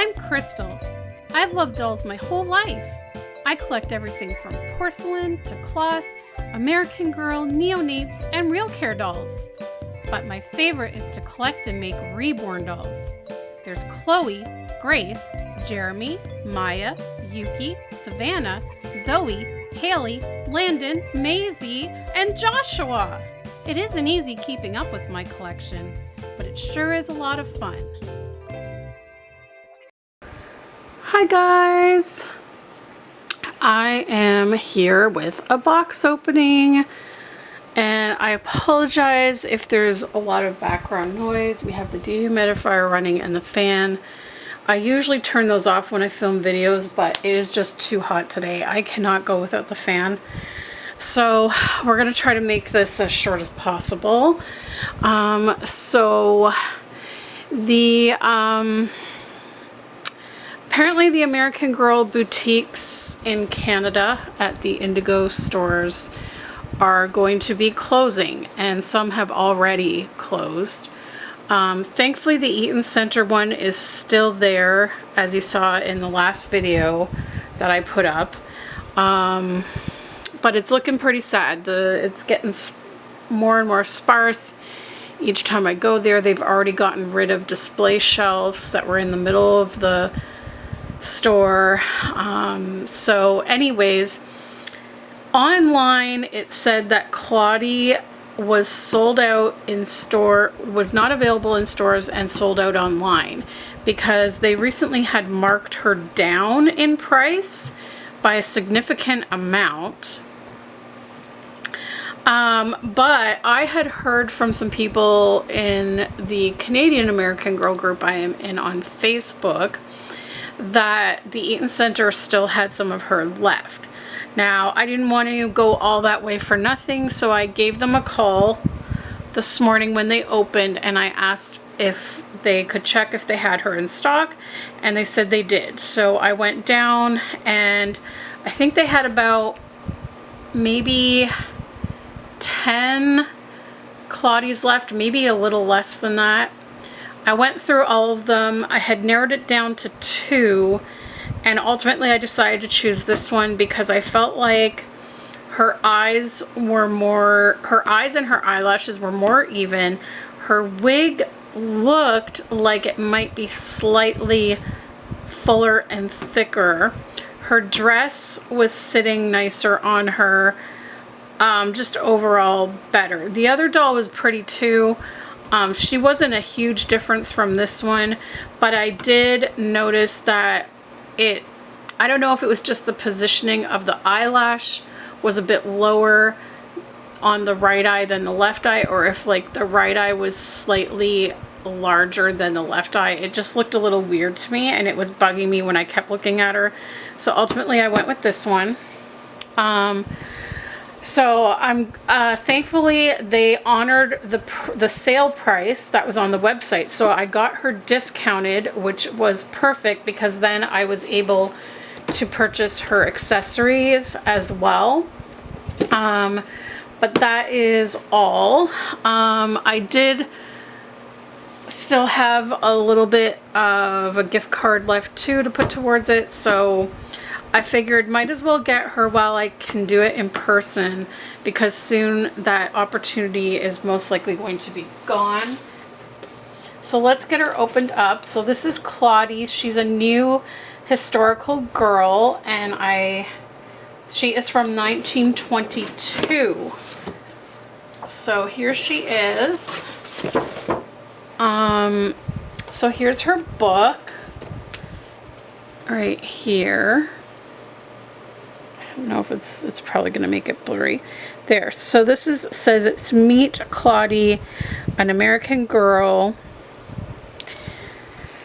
I'm Krystle. I've loved dolls my whole life. I collect everything from porcelain to cloth, American Girl, neonates, and real care dolls. But my favorite is to collect and make reborn dolls. There's Chloe, Grace, Jeremy, Maya, Yuki, Savannah, Zoe, Haley, Landon, Maisie, and Joshua. It isn't easy keeping up with my collection, but it sure is a lot of fun. Hi guys! I am here with a box opening, and I apologize if there's a lot of background noise. We have the dehumidifier running and the fan. I usually turn those off when I film videos, but it is just too hot today. I cannot go without the fan. So we're going to try to make this as short as possible. Apparently the American Girl boutiques in Canada at the Indigo stores are going to be closing, and some have already closed. Thankfully the Eaton Center one is still there, as you saw in the last video that I put up. But it's looking pretty sad. It's getting more and more sparse. Each time I go there, they've already gotten rid of display shelves that were in the middle of the store. So anyways, online it said that Claudie was sold out in store, was not available in stores, and sold out online because they recently had marked her down in price by a significant amount. But I had heard from some people in the Canadian American Girl group I am in on Facebook that the Eaton Center still had some of her left. Now, I didn't want to go all that way for nothing, so I gave them a call this morning when they opened, and I asked if they could check if they had her in stock, and they said they did. So I went down, and I think they had about maybe 10 Claudies left, maybe a little less than that. I went through all of them. I had narrowed it down to 2, and ultimately I decided to choose this one because I felt like her eyes and her eyelashes were more even. Her wig looked like it might be slightly fuller and thicker. Her dress was sitting nicer on her. Just overall better. The other doll was pretty too. She wasn't a huge difference from this one, but I did notice that I don't know if it was just the positioning of the eyelash was a bit lower on the right eye than the left eye, or if like the right eye was slightly larger than the left eye. It just looked a little weird to me, and it was bugging me when I kept looking at her. So ultimately I went with this one. So thankfully they honored the sale price that was on the website. So I got her discounted, which was perfect because then I was able to purchase her accessories as well. But that is all. I did still have a little bit of a gift card left too to put towards it. So I figured might as well get her while I can do it in person, because soon that opportunity is most likely going to be gone. So let's get her opened up. So this is Claudie. She's a new historical girl, and she is from 1922. So here she is. So here's her book right here. I don't know if it's probably going to make it blurry. There. So this says it's Meet Claudie, an American Girl.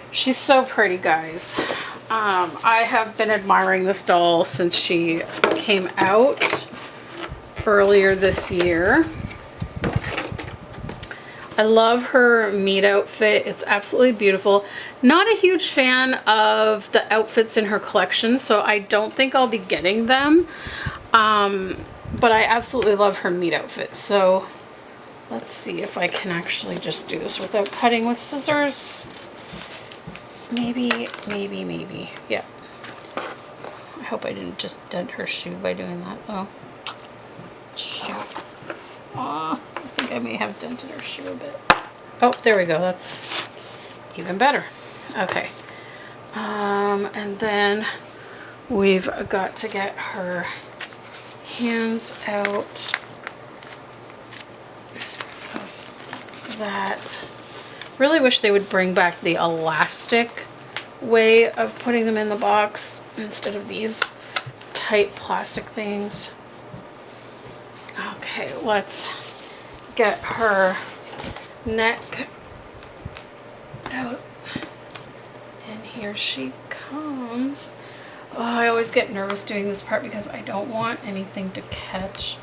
She's so pretty, guys. I have been admiring this doll since she came out earlier this year. I love her meet outfit. It's absolutely beautiful. Not a huge fan of the outfits in her collection, so I don't think I'll be getting them. But I absolutely love her meet outfit. So let's see if I can actually just do this without cutting with scissors. maybe. Yeah. I hope I didn't just dent her shoe by doing that. Oh, shoot. Aw, I think I may have dented her shoe a bit. Oh, there we go. That's even better. Okay. And then we've got to get her hands out of that. Really wish they would bring back the elastic way of putting them in the box instead of these tight plastic things. Okay, let's get her neck out. And here she comes. Oh, I always get nervous doing this part because I don't want anything to catch.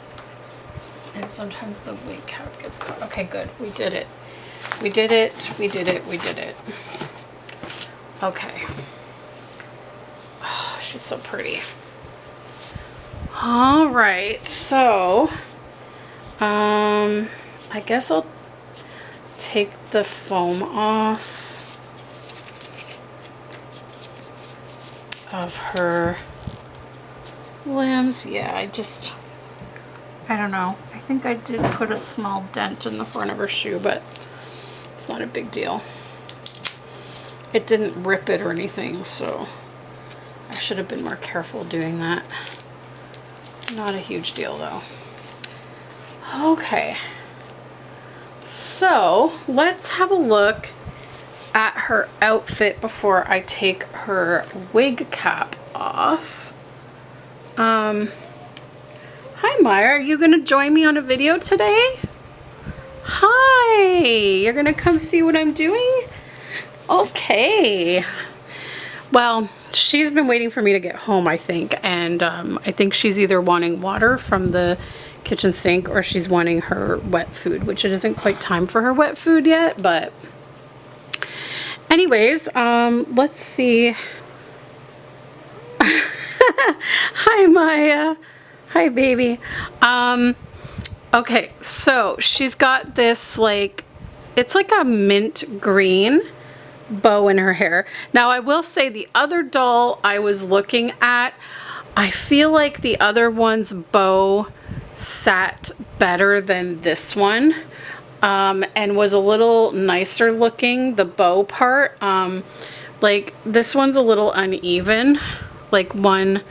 And sometimes the wig cap gets caught. Okay, good. We did it. We did it. We did it. We did it. Okay. Oh, she's so pretty. All right. So, I guess I'll take the foam off of her limbs. Yeah, I don't know. I think I did put a small dent in the front of her shoe, but it's not a big deal. It didn't rip it or anything, so I should have been more careful doing that. Not a huge deal though. Okay. So let's have a look at her outfit before I take her wig cap off. Hi Maya, are you gonna join me on a video today? Hi, you're gonna come see what I'm doing? Okay. Well, she's been waiting for me to get home, I think, and I think she's either wanting water from the kitchen sink or she's wanting her wet food, which it isn't quite time for her wet food yet, but anyways, let's see. Hi Maya. Hi baby. Okay, so she's got this like, it's like a mint green bow in her hair. Now I will say the other doll I was looking at, I feel like the other one's bow sat better than this one, and was a little nicer looking, the bow part. Like this one's a little uneven, like one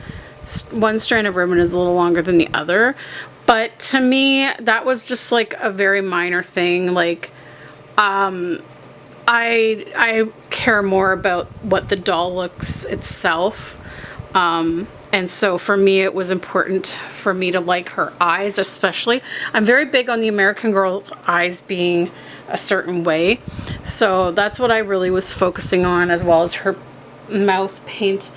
strand of ribbon is a little longer than the other, but to me that was just like a very minor thing. Like I care more about what the doll looks itself, and so for me it was important for me to like her eyes, especially. I'm very big on the American Girl's eyes being a certain way, so that's what I really was focusing on, as well as her mouth paint.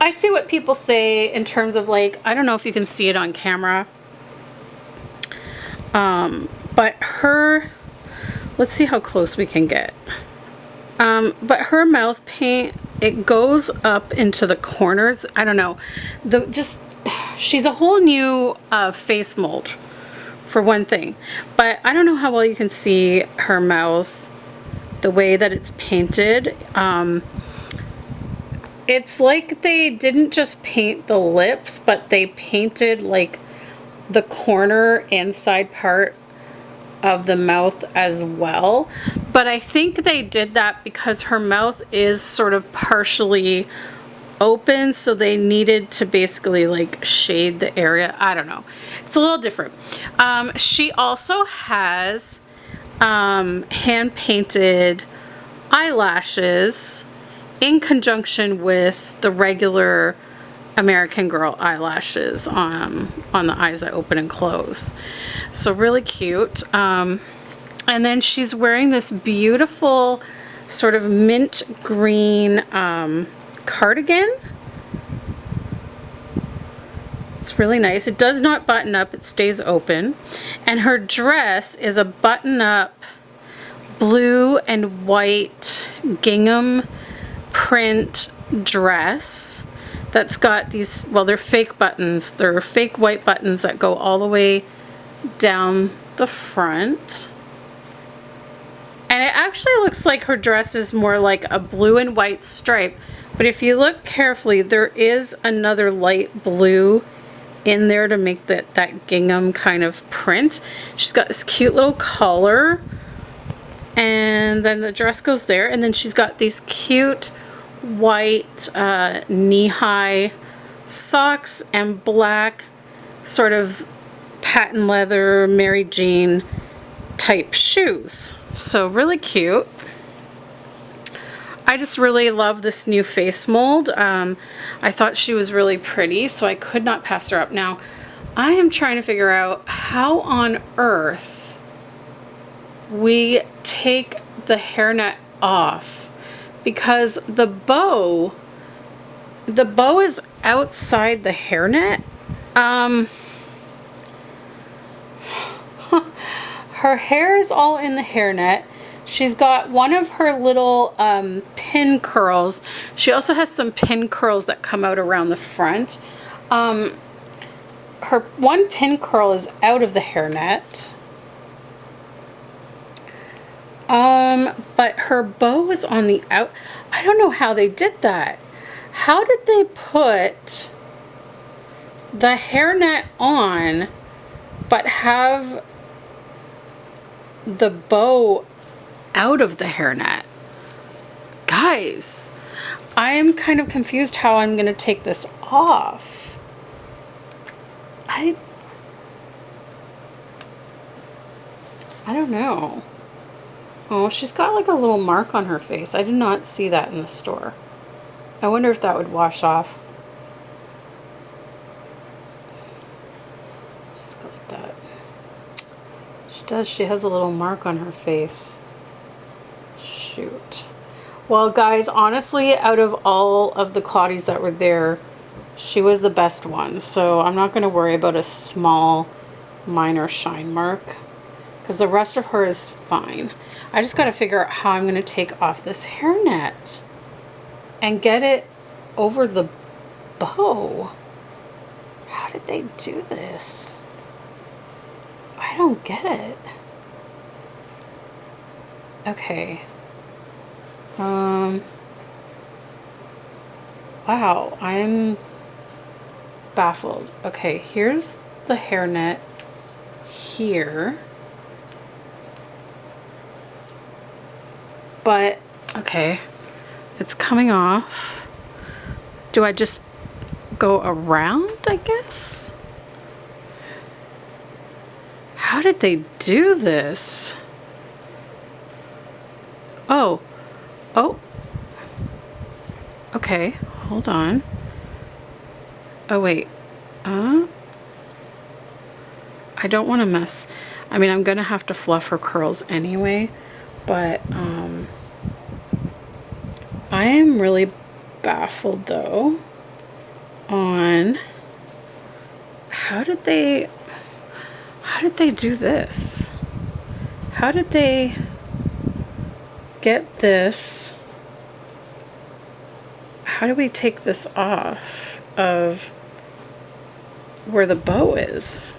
I see what people say in terms of like, I don't know if you can see it on camera, but her, let's see how close we can get. But her mouth paint, it goes up into the corners. I don't know. She's a whole new face mold, for one thing. But I don't know how well you can see her mouth, the way that it's painted. It's like they didn't just paint the lips, but they painted like the corner inside part of the mouth as well. But I think they did that because her mouth is sort of partially open, so they needed to basically like shade the area. I don't know. It's a little different. She also has hand painted eyelashes in conjunction with the regular American Girl eyelashes on the eyes that open and close. So really cute. And then she's wearing this beautiful sort of mint green cardigan. It's really nice. It does not button up, it stays open. And her dress is a button up blue and white gingham print dress that's got these, well, they're fake buttons. They're fake white buttons that go all the way down the front. And it actually looks like her dress is more like a blue and white stripe. But if you look carefully, there is another light blue in there to make that gingham kind of print. She's got this cute little collar. And then the dress goes there. And then she's got these cute white knee-high socks and black sort of patent leather Mary Jane type shoes. So really cute. I just really love this new face mold. I thought she was really pretty, so I could not pass her up. Now, I am trying to figure out how on earth we take the hairnet off, because the bow is outside the hairnet. Her hair is all in the hairnet. She's got one of her little pin curls. She also has some pin curls that come out around the front. Her one pin curl is out of the hairnet. But her bow is on the out. I don't know how they did that. How did they put the hairnet on but have the bow out of the hairnet? Guys, I am kind of confused how I'm going to take this off. I don't know. Oh, she's got like a little mark on her face. I did not see that in the store. I wonder if that would wash off. She's got like that. She does. She has a little mark on her face. Shoot. Well, guys, honestly, out of all of the Claudies that were there, she was the best one. So I'm not going to worry about a small, minor shine mark, because the rest of her is fine. I just got to figure out how I'm going to take off this hairnet and get it over the bow. How did they do this? I don't get it. Okay. Wow, I'm baffled. Okay, here's the hairnet here. But, okay, it's coming off. Do I just go around, I guess? How did they do this? Oh. Okay, hold on. Oh, wait. I don't want to mess. I mean, I'm going to have to fluff her curls anyway, but, I am really baffled though on how did they do this? How did they get this? How do we take this off of where the bow is?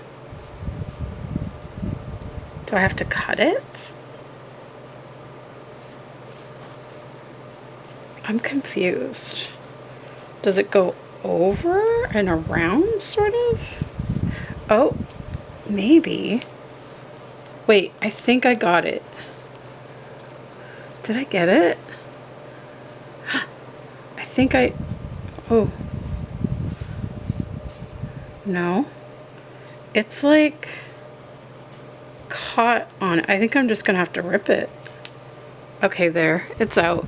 Do I have to cut it? I'm confused. Does it go over and around, sort of? Oh, maybe. Wait, I think I got it. Did I get it? I think I... Oh. No. It's like caught on it. I think I'm just gonna have to rip it. Okay, there. It's out.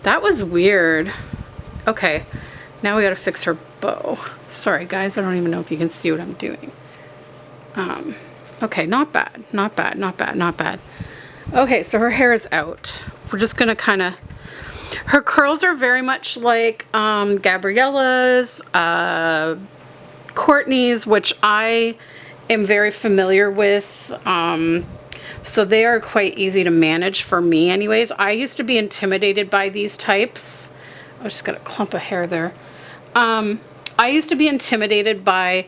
That was weird. Okay, now we gotta fix her bow. Sorry guys, I don't even know if you can see what I'm doing. Okay, not bad, not bad, not bad, not bad. Okay, so her hair is out. We're just gonna kind of... Her curls are very much like Gabriella's, Courtney's, which I am very familiar with. So they are quite easy to manage for me anyways. I used to be intimidated by these types. I just got a clump of hair there. I used to be intimidated by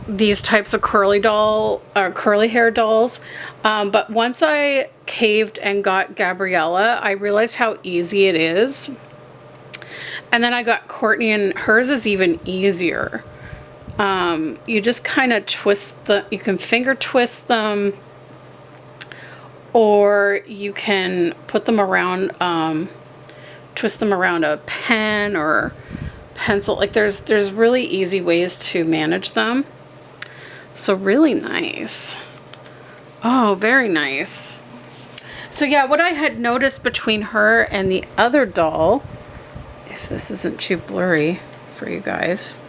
these types of curly hair dolls. But once I caved and got Gabriella, I realized how easy it is. And then I got Courtney, and hers is even easier. You just kind of you can finger twist them, or you can put them around, twist them around a pen or pencil. Like there's really easy ways to manage them. So really nice. Oh, very nice. So yeah, what I had noticed between her and the other doll, if this isn't too blurry for you guys,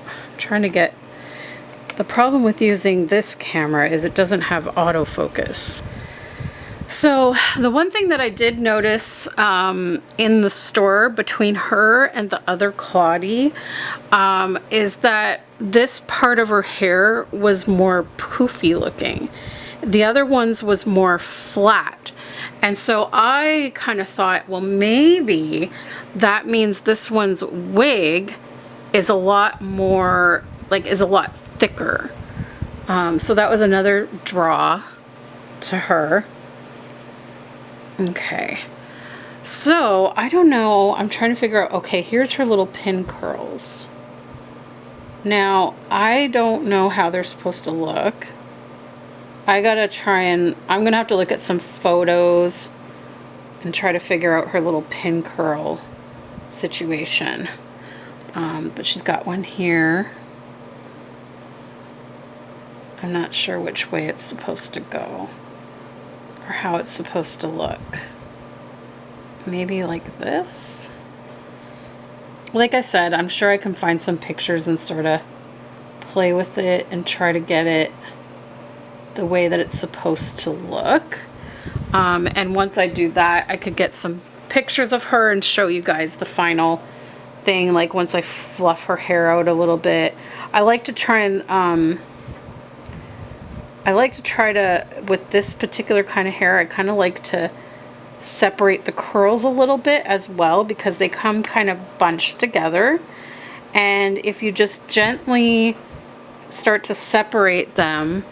I'm trying to get, the problem with using this camera is it doesn't have autofocus. So the one thing that I did notice in the store between her and the other Claudie is that this part of her hair was more poofy looking. The other ones was more flat. And so I kind of thought, well, maybe that means this one's wig is a lot more, like, is a lot thicker. So that was another draw to her. Okay, so I don't know, I'm trying to figure out, okay, here's her little pin curls. Now, I don't know how they're supposed to look. I gotta try and, I'm gonna have to look at some photos and try to figure out her little pin curl situation. But she's got one here. I'm not sure which way it's supposed to go, or how it's supposed to look. Maybe like this? Like I said, I'm sure I can find some pictures and sort of play with it and try to get it the way that it's supposed to look. And once I do that, I could get some pictures of her and show you guys the final thing, like once I fluff her hair out a little bit. I like to try and with this particular kind of hair, I kind of like to separate the curls a little bit as well, because they come kind of bunched together. And if you just gently start to separate them,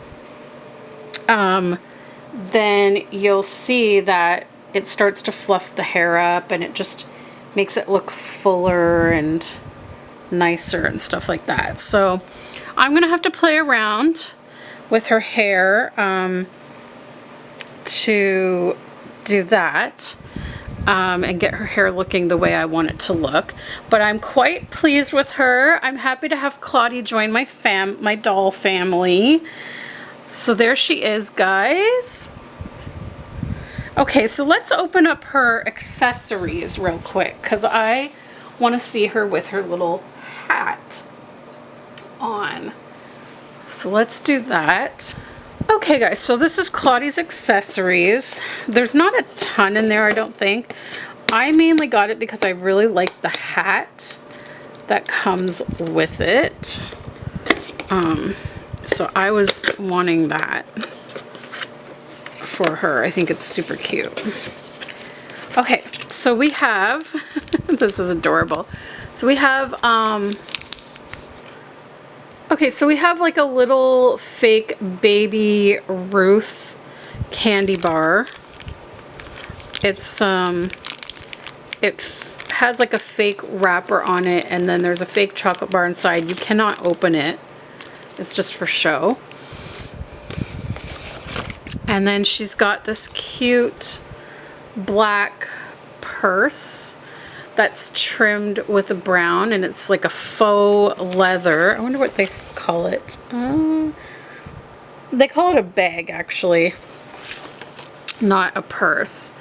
then you'll see that it starts to fluff the hair up, and it just makes it look fuller and nicer and stuff like that. So I'm gonna have to play around with her hair to do that, and get her hair looking the way I want it to look. But I'm quite pleased with her. I'm happy to have Claudie join my doll family. So there she is, guys. Okay, so let's open up her accessories real quick, because I want to see her with her little hat on. So let's do that. Okay guys, so this is Claudie's accessories. There's not a ton in there, I don't think. I mainly got it because I really like the hat that comes with it. So I was wanting that for her. I think it's super cute. Okay, so we have, this is adorable. So we have, okay, so we have like a little fake baby Ruth candy bar. It's, it has like a fake wrapper on it, and then there's a fake chocolate bar inside. You cannot open it. It's just for show. And then she's got this cute black purse that's trimmed with a brown, and it's like a faux leather. I wonder what they call it. They call it a bag, actually, not a purse.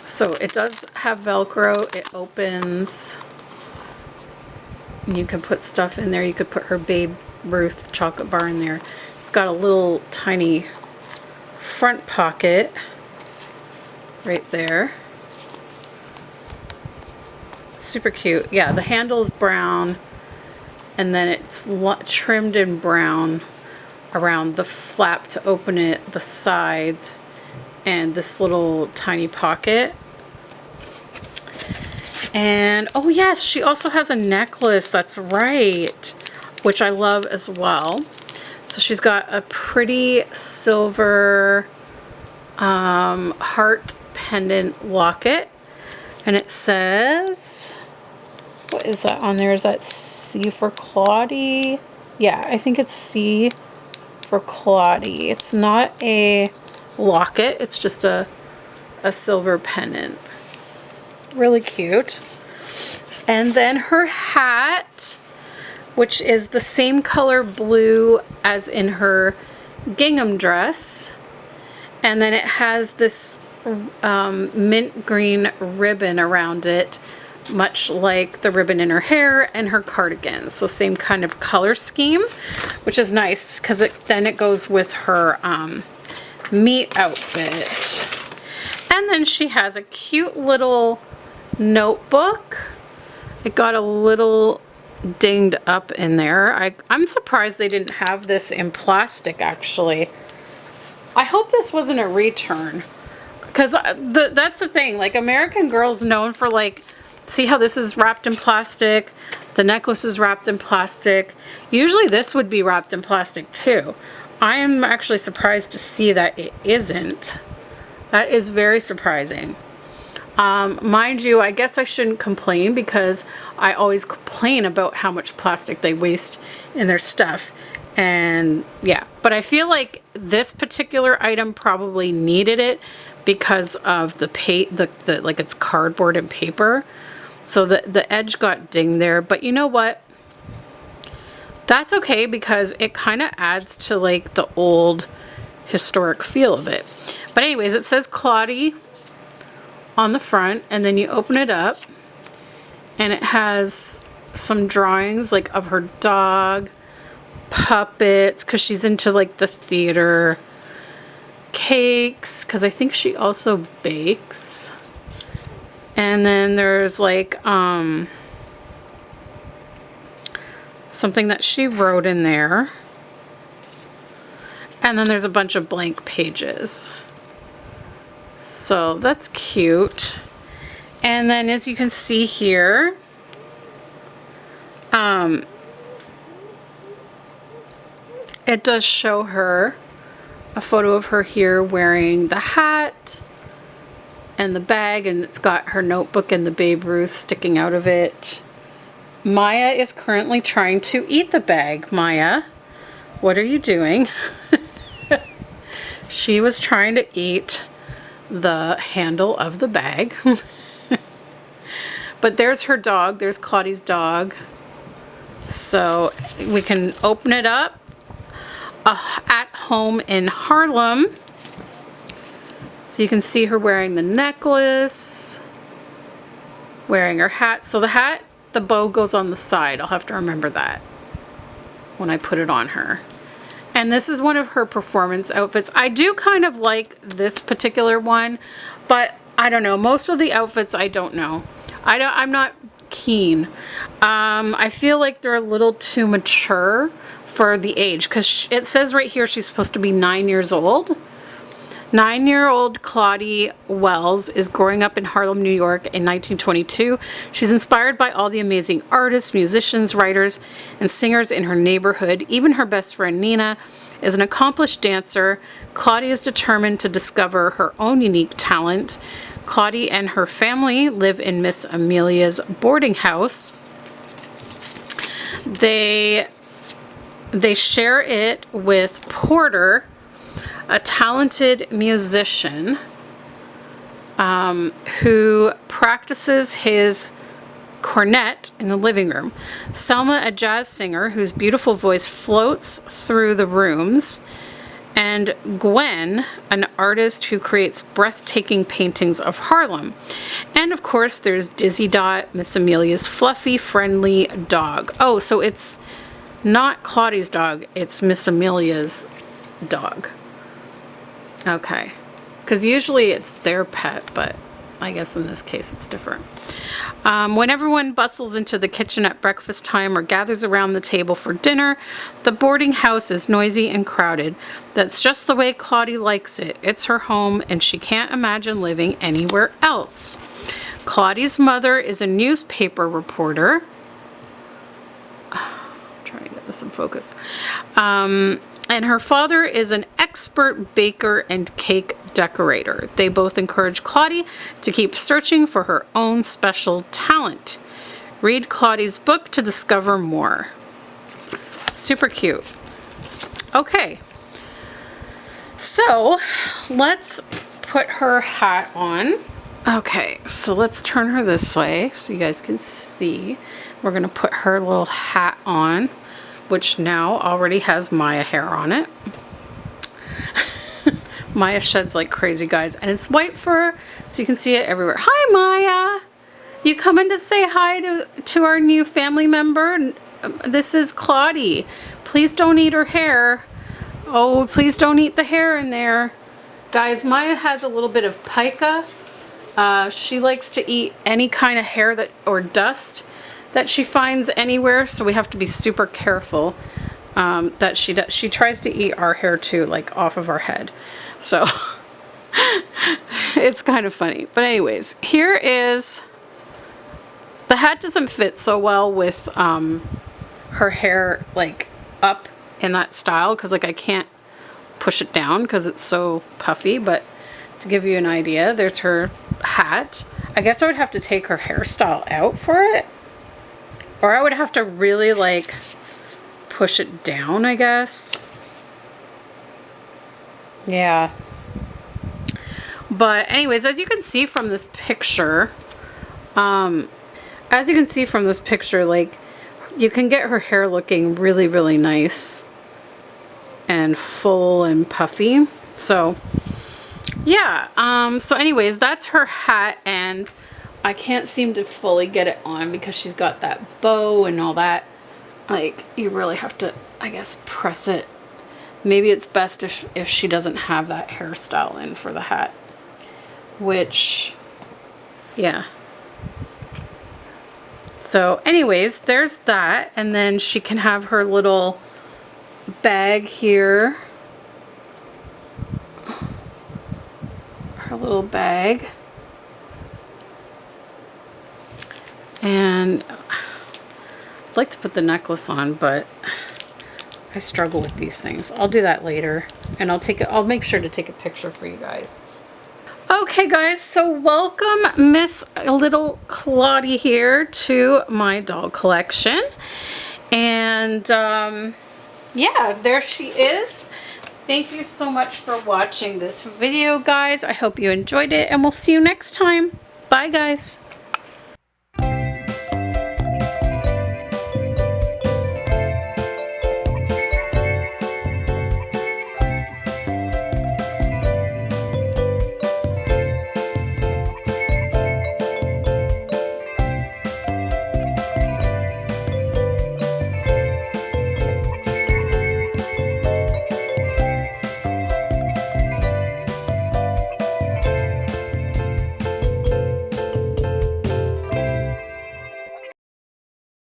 So it does have Velcro. It opens. You can put stuff in there. You could put her Babe Ruth chocolate bar in there. It's got a little tiny front pocket right there. Super cute. Yeah, the handle is brown, and then it's trimmed in brown around the flap to open it, the sides, and this little tiny pocket. And oh yes, she also has a necklace, that's right, which I love as well. So she's got a pretty silver heart pendant locket. And it says, what is that on there? Is that C for Claudie? Yeah, I think it's C for Claudie. It's not a locket, it's just a silver pendant. Really cute. And then her hat, which is the same color blue as in her gingham dress. And then it has this mint green ribbon around it, much like the ribbon in her hair and her cardigan. So same kind of color scheme, which is nice because then it goes with her meet outfit. And then she has a cute little notebook. It got a little dinged up in there. I'm surprised they didn't have this in plastic, actually. I hope this wasn't a return, because that's the thing, like, American Girl's known for, like, see how this is wrapped in plastic, the necklace is wrapped in plastic. Usually this would be wrapped in plastic too. I am actually surprised to see that it isn't. That is very surprising. Mind you, I guess I shouldn't complain, because I always complain about how much plastic they waste in their stuff. And yeah, but I feel like this particular item probably needed it because of the like, it's cardboard and paper. So the edge got dinged there, but you know what? That's okay, because it kind of adds to, like, the old historic feel of it. But anyways, it says Claudie on the front, and then you open it up and it has some drawings, like, of her dog, puppets, because she's into, like, the theater, cakes, because I think she also bakes. And then there's, like, something that she wrote in there. And then there's a bunch of blank pages. So that's cute. And then, as you can see here, it does show her a photo of her here wearing the hat and the bag, and it's got her notebook and the Babe Ruth sticking out of it. Maya is currently trying to eat the bag. Maya, what are you doing? She was trying to eat the handle of the bag. But there's her dog. There's Claudie's dog. So we can open it up. At home in Harlem. So you can see her wearing the necklace, wearing her hat. So the hat, the bow goes on the side. I'll have to remember that when I put it on her. And this is one of her performance outfits. I do kind of like this particular one, but I don't know. Most of the outfits, I don't know. I'm not keen. I feel like they're a little too mature for the age, because it says right here she's supposed to be 9 years old. 9-year-old Claudie Wells is growing up in Harlem, New York in 1922. She's inspired by all the amazing artists, musicians, writers, and singers in her neighborhood. Even her best friend Nina is an accomplished dancer. Claudie is determined to discover her own unique talent. Claudie and her family live in Miss Amelia's boarding house. They share it with Porter, a talented musician who practices his cornet in the living room. Selma, a jazz singer whose beautiful voice floats through the rooms. And Gwen, an artist who creates breathtaking paintings of Harlem. And of course, there's Dizzy Dot, Miss Amelia's fluffy, friendly dog. Oh, so it's not Claudie's dog, it's Miss Amelia's dog. Okay, because usually it's their pet, but I guess in this case it's different. When everyone bustles into the kitchen at breakfast time or gathers around the table for dinner, the boarding house is noisy and crowded. That's just the way Claudie likes it. It's her home, and she can't imagine living anywhere else. Claudie's mother is a newspaper reporter. Trying to get this in focus. And her father is an expert baker and cake decorator. They both encourage Claudie to keep searching for her own special talent. Read Claudie's book to discover more. Super cute. Okay, so let's put her hat on. Okay, so let's turn her this way so you guys can see. We're gonna put her little hat on, which now already has Maya hair on it. Maya sheds like crazy, guys, and it's white fur, so you can see it everywhere. Hi, Maya. You coming to say hi to our new family member? This is Claudie. Please don't eat her hair. Oh, please don't eat the hair in there. Guys, Maya has a little bit of pica. She likes to eat any kind of hair that or dust that she finds anywhere, so we have to be super careful that she does. She tries to eat our hair too, like off of our head. So it's kind of funny. But anyways, here is... The hat doesn't fit so well with her hair like up in that style, because like I can't push it down because it's so puffy. But to give you an idea, there's her hat. I guess I would have to take her hairstyle out for it, or I would have to really like push it down, I guess. Yeah. But anyways, as you can see from this picture, like you can get her hair looking really, really nice and full and puffy. So yeah, so anyways, that's her hat, and I can't seem to fully get it on because she's got that bow and all that. Like, you really have to, I guess, press it. Maybe it's best if she doesn't have that hairstyle in for the hat, which, yeah. So anyways, there's that, and then she can have her little bag here. Her little bag. And I'd like to put the necklace on, but I struggle with these things. I'll do that later, and I'll make sure to take a picture for you guys. Okay guys, so welcome Miss Little Claudie here to my doll collection. And yeah, there she is. Thank you so much for watching this video, guys. I hope you enjoyed it, and we'll see you next time. Bye guys.